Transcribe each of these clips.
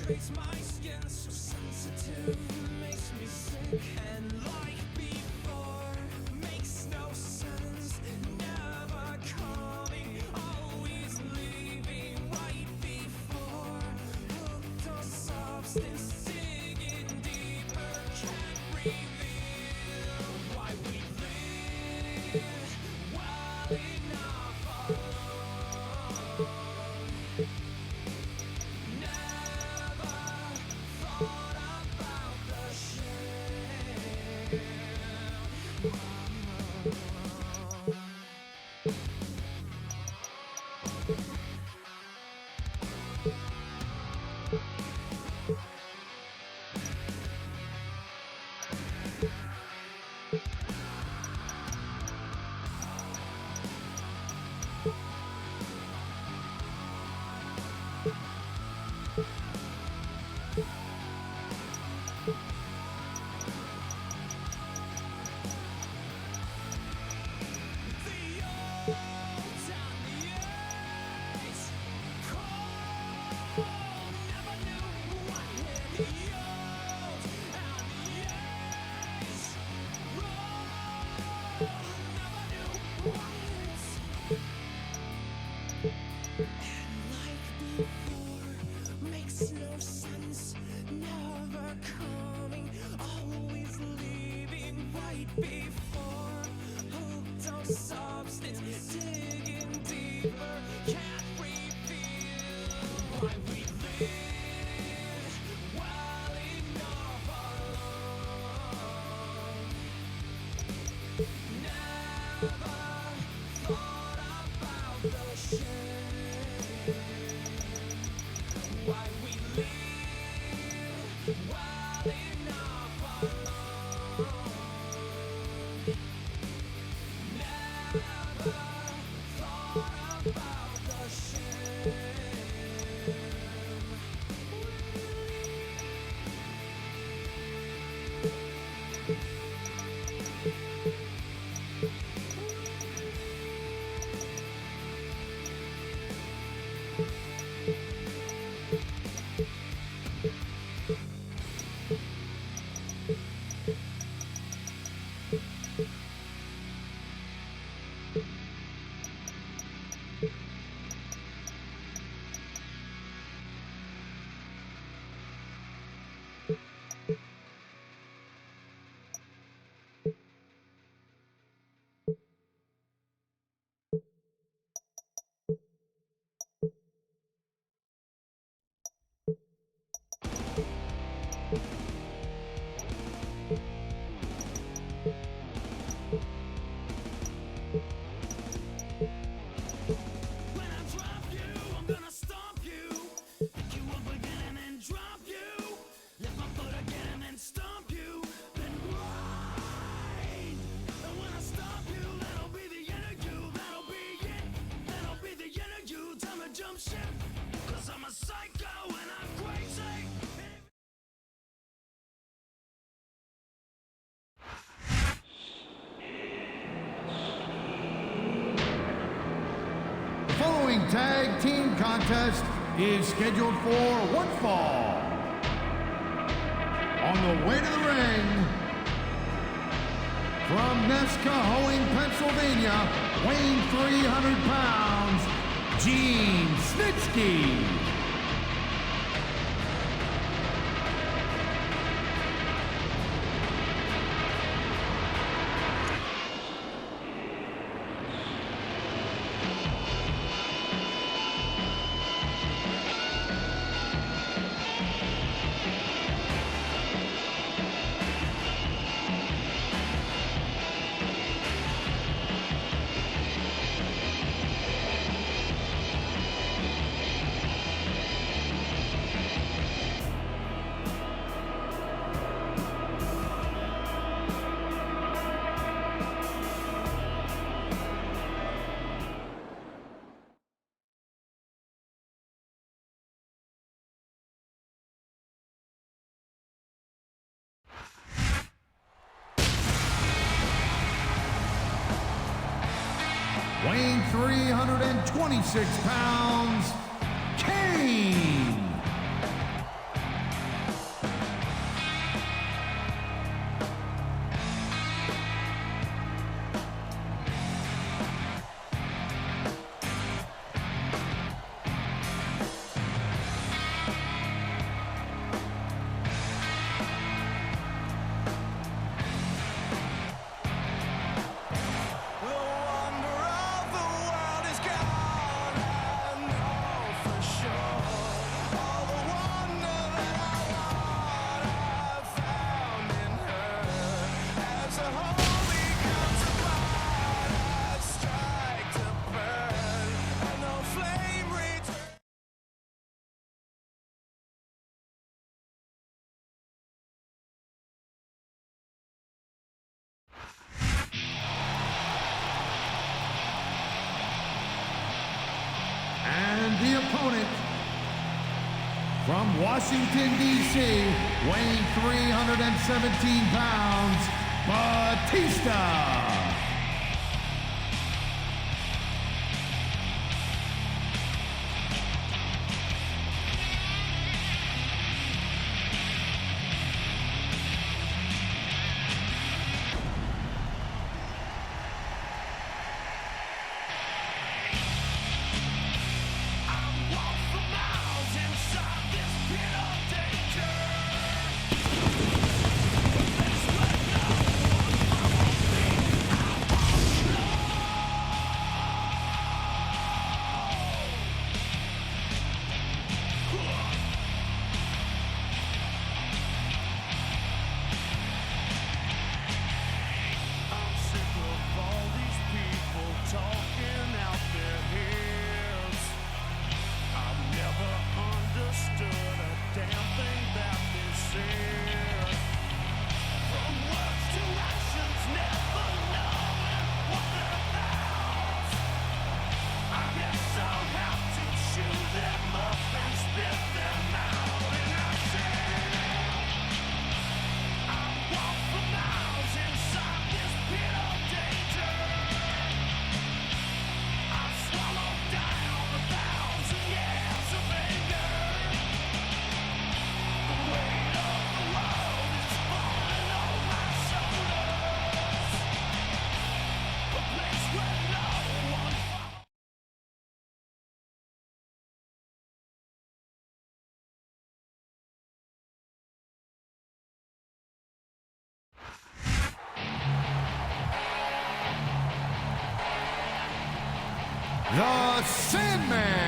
Treats my skin so sensitive, makes me sick, and like before, makes no sense, never coming, always leaving right before, hooked on substance, digging deeper, can't reveal why we live well enough alone. Makes no sense, never coming, always leaving right before, hooked on substance, digging deeper, can't reveal why we live well enough alone. Never thought about the shame. Why we live well enough alone. Never thought about the shame. The following tag team contest is scheduled for one fall. On the way to the ring, from Nescahoning, Pennsylvania, weighing 300 pounds, Gene Snitsky. weighing 326 pounds, Kane. And the opponent from Washington, D.C., weighing 317 pounds, Batista. The Sandman.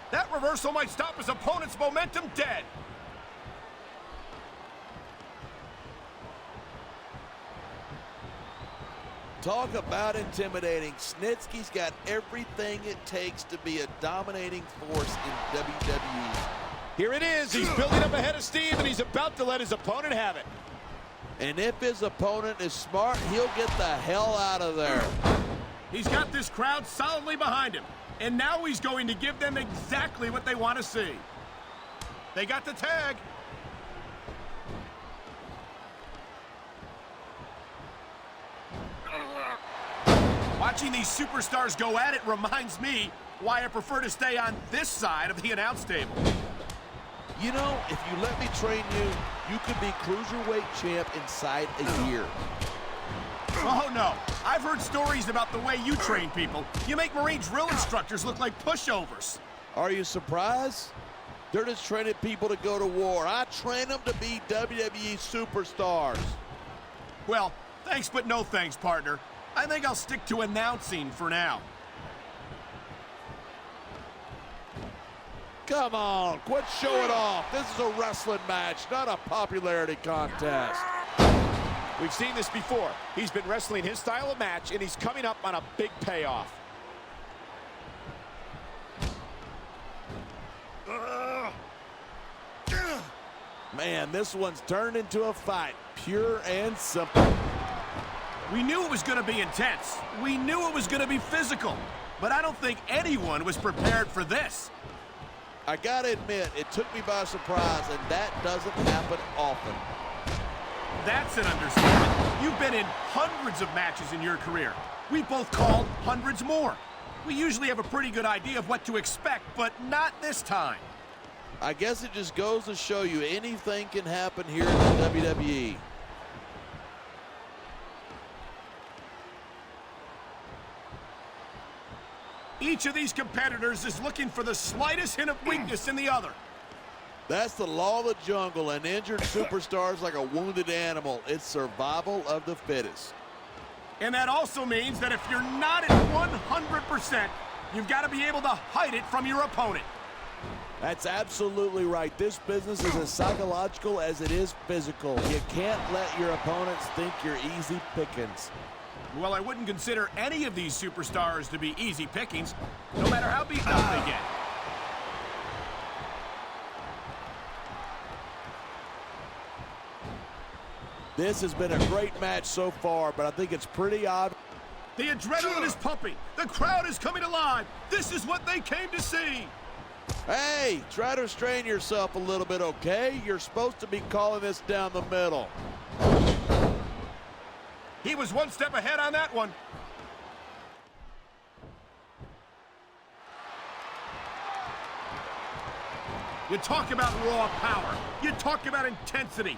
That reversal might stop his opponent's momentum dead. Talk about intimidating. Snitsky's got everything it takes to be a dominating force in WWE. Here it is. He's building up a head of steam, and he's about to let his opponent have it. And if his opponent is smart, he'll get the hell out of there. He's got this crowd solidly behind him. And now he's going to give them exactly what they want to see. They got the tag. Watching these superstars go at it reminds me why I prefer to stay on this side of the announce table. You know, if you let me train you, you could be cruiserweight champ inside a year. Oh, no. I've heard stories about the way you train people. You make Marine drill instructors look like pushovers. Are you surprised? They're just training people to go to war. I train them to be WWE superstars. Well, thanks but no thanks, partner. I think I'll stick to announcing for now. Come on, quit showing off. This is a wrestling match, not a popularity contest. We've seen this before. He's been wrestling his style of match, and he's coming up on a big payoff. Man, this one's turned into a fight, pure and simple. We knew it was going to be intense. We knew it was going to be physical. But I don't think anyone was prepared for this. I gotta admit, it took me by surprise, and that doesn't happen often. That's an understatement. You've been in hundreds of matches in your career. We've both called hundreds more. We usually have a pretty good idea of what to expect, but not this time. I guess it just goes to show you anything can happen here in the WWE. Each of these competitors is looking for the slightest hint of weakness in the other. That's the law of the jungle. An injured superstar is like a wounded animal. It's survival of the fittest. And that also means that if you're not at 100%, you've got to be able to hide it from your opponent. That's absolutely right. This business is as psychological as it is physical. You can't let your opponents think you're easy pickings. Well, I wouldn't consider any of these superstars to be easy pickings, no matter how beaten up they get. This has been a great match so far, but I think it's pretty obvious. The adrenaline is pumping. The crowd is coming alive. This is what they came to see. Hey, try to restrain yourself a little bit, okay? You're supposed to be calling this down the middle. He was one step ahead on that one. You talk about raw power. You talk about intensity.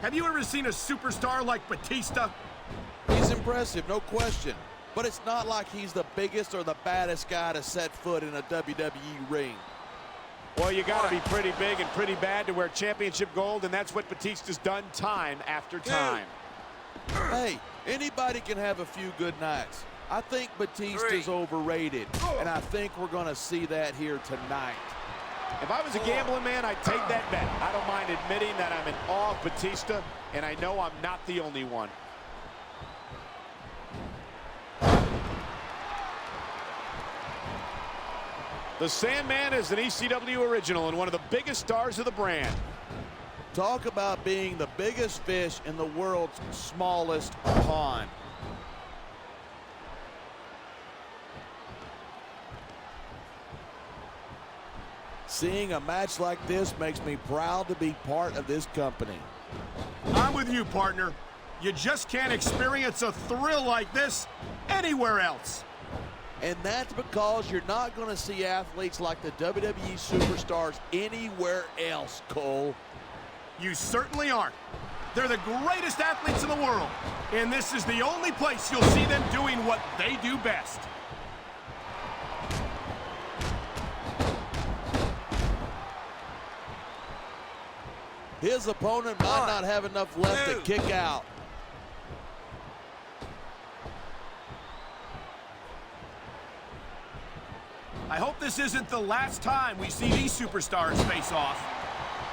Have you ever seen a superstar like Batista? He's impressive, no question. But it's not like he's the biggest or the baddest guy to set foot in a WWE ring. Well, you got to be pretty big and pretty bad to wear championship gold, and that's what Batista's done time after time. Hey, anybody can have a few good nights. I think Batista's overrated, and I think we're going to see that here tonight. If I was a gambling man, I'd take that bet. I don't mind admitting that I'm in awe of Batista, and I know I'm not the only one. The Sandman is an ECW original and one of the biggest stars of the brand. Talk about being the biggest fish in the world's smallest pond. Seeing a match like this makes me proud to be part of this company. I'm with you, partner. You just can't experience a thrill like this anywhere else. And that's because you're not going to see athletes like the WWE superstars anywhere else, Cole. You certainly aren't. They're the greatest athletes in the world. And this is the only place you'll see them doing what they do best. His opponent might not have enough left to kick out. I hope this isn't the last time we see these superstars face off.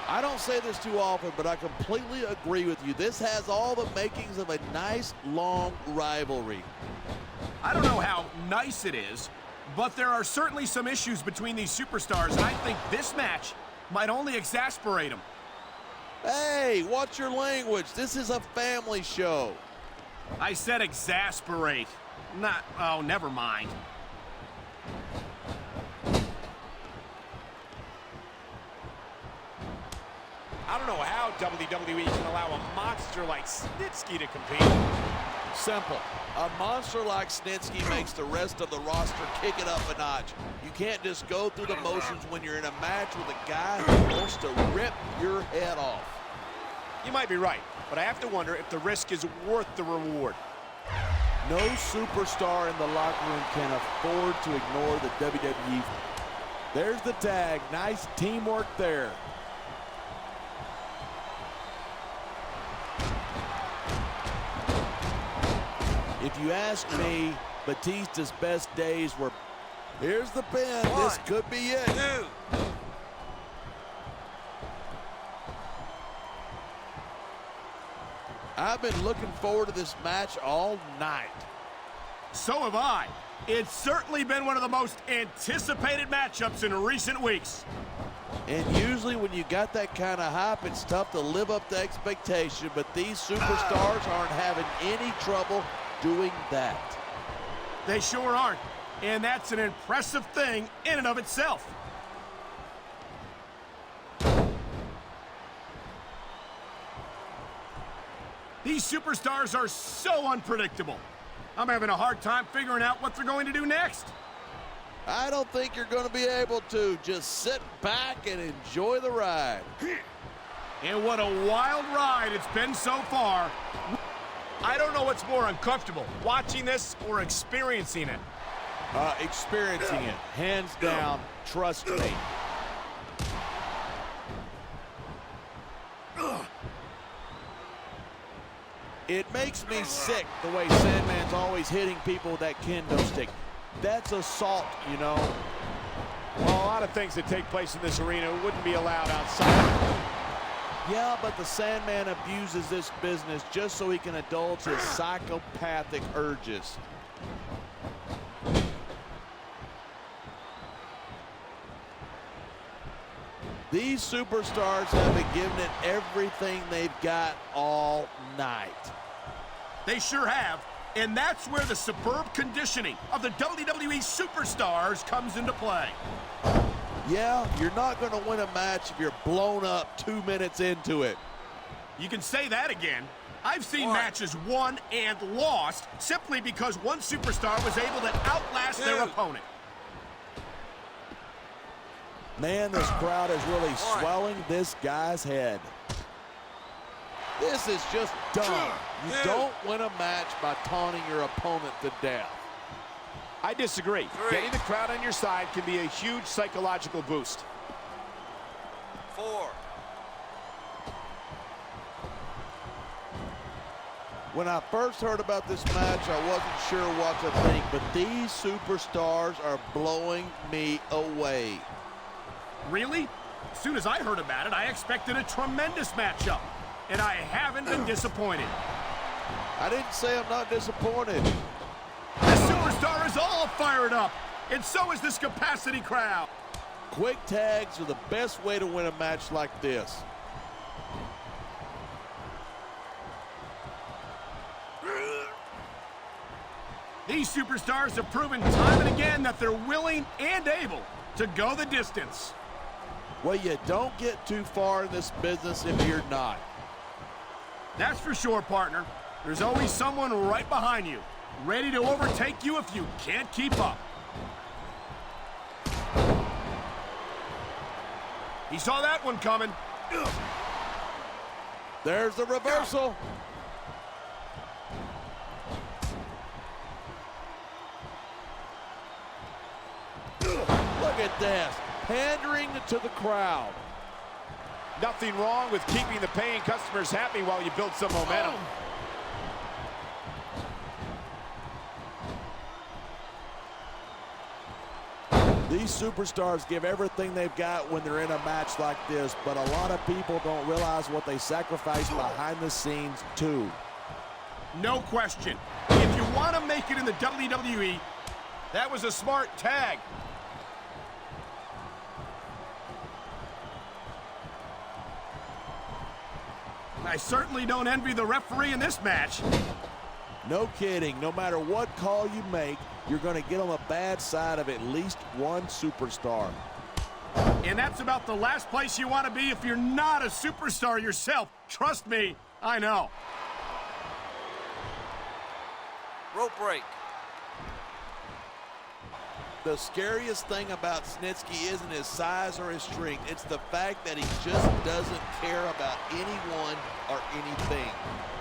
I don't say this too often, but I completely agree with you. This has all the makings of a nice, long rivalry. I don't know how nice it is, but there are certainly some issues between these superstars, and I think this match might only exasperate them. Hey, watch your language. This is a family show. I said exasperate. Not, oh, never mind. I don't know how WWE can allow a monster like Snitsky to compete. Simple. A monster like Snitsky makes the rest of the roster kick it up a notch. You can't just go through the motions when you're in a match with a guy who wants to rip your head off. You might be right, but I have to wonder if the risk is worth the reward. No superstar in the locker room can afford to ignore the WWE. There's the tag. Nice teamwork there. If you ask me, Batista's best days were... Here's the pin. This could be it. 2. I've been looking forward to this match all night. So have I. It's certainly been one of the most anticipated matchups in recent weeks. And usually when you got that kind of hype, it's tough to live up to expectation, but these superstars aren't having any trouble doing that. They sure aren't. And that's an impressive thing in and of itself. These superstars are so unpredictable. I'm having a hard time figuring out what they're going to do next. I don't think you're going to be able to. Just sit back and enjoy the ride. And what a wild ride it's been so far. I don't know what's more uncomfortable, watching this or experiencing it. Experiencing it, hands down, trust me. It makes me sick the way Sandman's always hitting people with that kendo stick. That's assault, you know. Well, a lot of things that take place in this arena wouldn't be allowed outside. Yeah, but the Sandman abuses this business just so he can indulge his psychopathic urges. These superstars have been giving it everything they've got all night. They sure have. And that's where the superb conditioning of the WWE superstars comes into play. Yeah, you're not going to win a match if you're blown up 2 minutes into it. You can say that again. I've seen matches won and lost simply because one superstar was able to outlast their opponent. Man, this crowd is really swelling this guy's head. This is just dumb. You don't win a match by taunting your opponent to death. I disagree. Getting the crowd on your side can be a huge psychological boost. 4. When I first heard about this match, I wasn't sure what to think, but these superstars are blowing me away. Really? As soon as I heard about it, I expected a tremendous matchup. And I haven't been disappointed. I didn't say I'm not disappointed. The superstar is all fired up. And so is this capacity crowd. Quick tags are the best way to win a match like this. These superstars have proven time and again that they're willing and able to go the distance. Well, you don't get too far in this business if you're not. That's for sure, partner. There's always someone right behind you, ready to overtake you if you can't keep up. He saw that one coming. There's the reversal. Look at this, pandering to the crowd. Nothing wrong with keeping the paying customers happy while you build some momentum. These superstars give everything they've got when they're in a match like this, but a lot of people don't realize what they sacrifice behind the scenes too. No question. If you want to make it in the WWE, that was a smart tag. I certainly don't envy the referee in this match. No kidding. No matter what call you make, you're going to get on the bad side of at least one superstar. And that's about the last place you want to be if you're not a superstar yourself. Trust me, I know. Rope break. The scariest thing about Snitsky isn't his size or his strength. It's the fact that he just doesn't care about anyone or anything.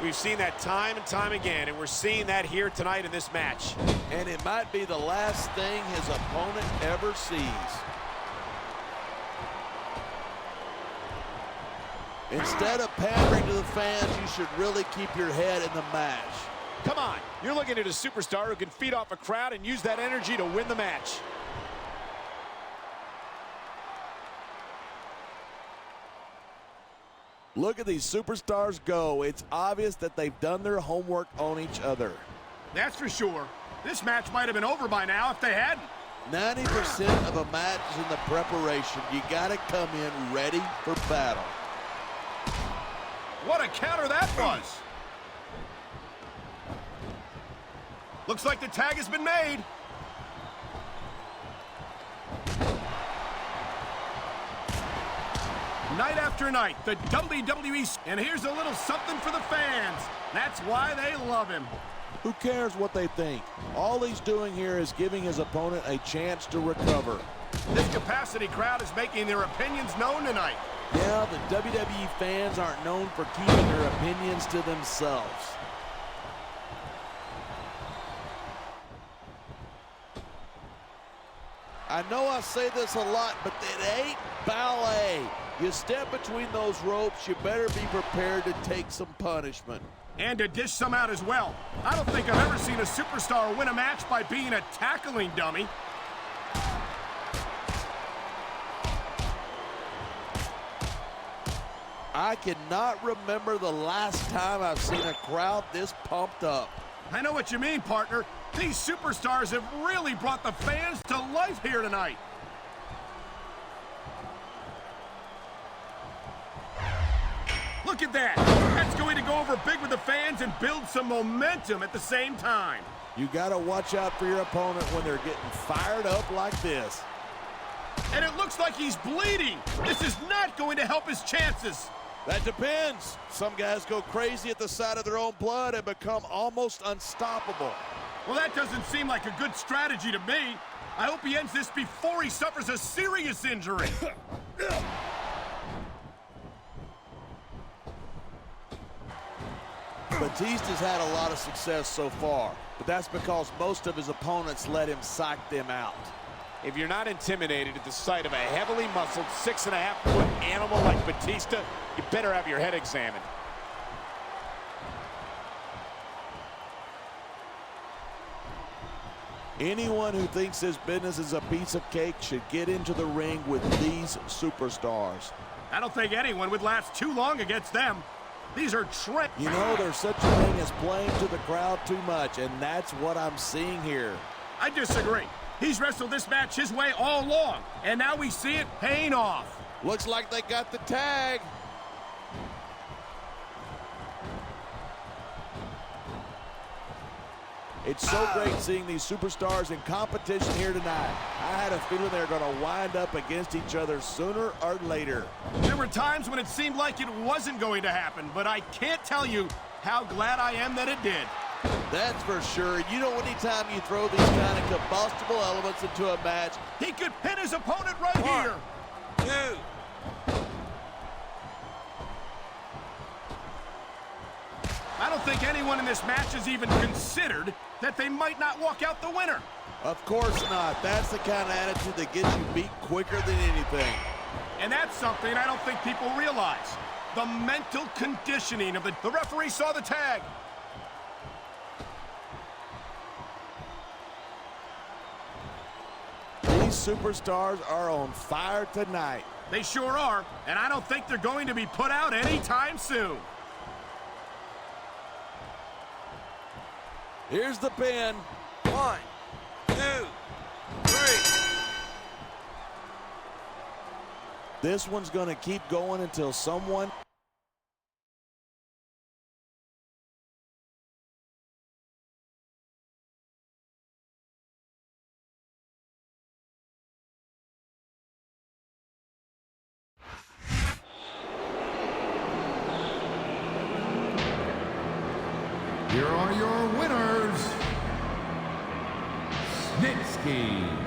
We've seen that time and time again, and we're seeing that here tonight in this match. And it might be the last thing his opponent ever sees. Instead of pandering to the fans, you should really keep your head in the match. Come on, you're looking at a superstar who can feed off a crowd and use that energy to win the match. Look at these superstars go. It's obvious that they've done their homework on each other. That's for sure. This match might have been over by now if they hadn't. 90% of a match is in the preparation. You got to come in ready for battle. What a counter that was. Looks like the tag has been made. Night after night, the WWE, and here's a little something for the fans. That's why they love him. Who cares what they think? All he's doing here is giving his opponent a chance to recover. This capacity crowd is making their opinions known tonight. Yeah, the WWE fans aren't known for keeping their opinions to themselves. I know I say this a lot, but it ain't ballet. You step between those ropes, you better be prepared to take some punishment. And to dish some out as well. I don't think I've ever seen a superstar win a match by being a tackling dummy. I cannot remember the last time I've seen a crowd this pumped up. I know what you mean, partner. These superstars have really brought the fans to life here tonight. Look at that. That's going to go over big with the fans and build some momentum at the same time. You got to watch out for your opponent when they're getting fired up like this. And it looks like he's bleeding. This is not going to help his chances. That depends. Some guys go crazy at the sight of their own blood and become almost unstoppable. Well, that doesn't seem like a good strategy to me. I hope he ends this before he suffers a serious injury. Batista's had a lot of success so far, but that's because most of his opponents let him psych them out. If you're not intimidated at the sight of a heavily muscled 6.5-foot animal like Batista, you better have your head examined. Anyone who thinks this business is a piece of cake should get into the ring with these superstars. I don't think anyone would last too long against them. These are trained. You know, there's such a thing as playing to the crowd too much, and that's what I'm seeing here. I disagree. He's wrestled this match his way all along, and now we see it paying off. Looks like they got the tag. It's so great seeing these superstars in competition here tonight. I had a feeling they were going to wind up against each other sooner or later. There were times when it seemed like it wasn't going to happen, but I can't tell you how glad I am that it did. That's for sure. You know, anytime you throw these kind of combustible elements into a match, He could pin his opponent right here. 2. I don't think anyone in this match has even considered that they might not walk out the winner. of course not. That's the kind of attitude that gets you beat quicker than anything. And that's something I don't think people realize. The mental conditioning of the referee saw the tag. These superstars are on fire tonight. They sure are, and I don't think they're going to be put out anytime soon. Here's the pin. 1, 2, 3. This one's going to keep going until someone Here are your winners, Snitsky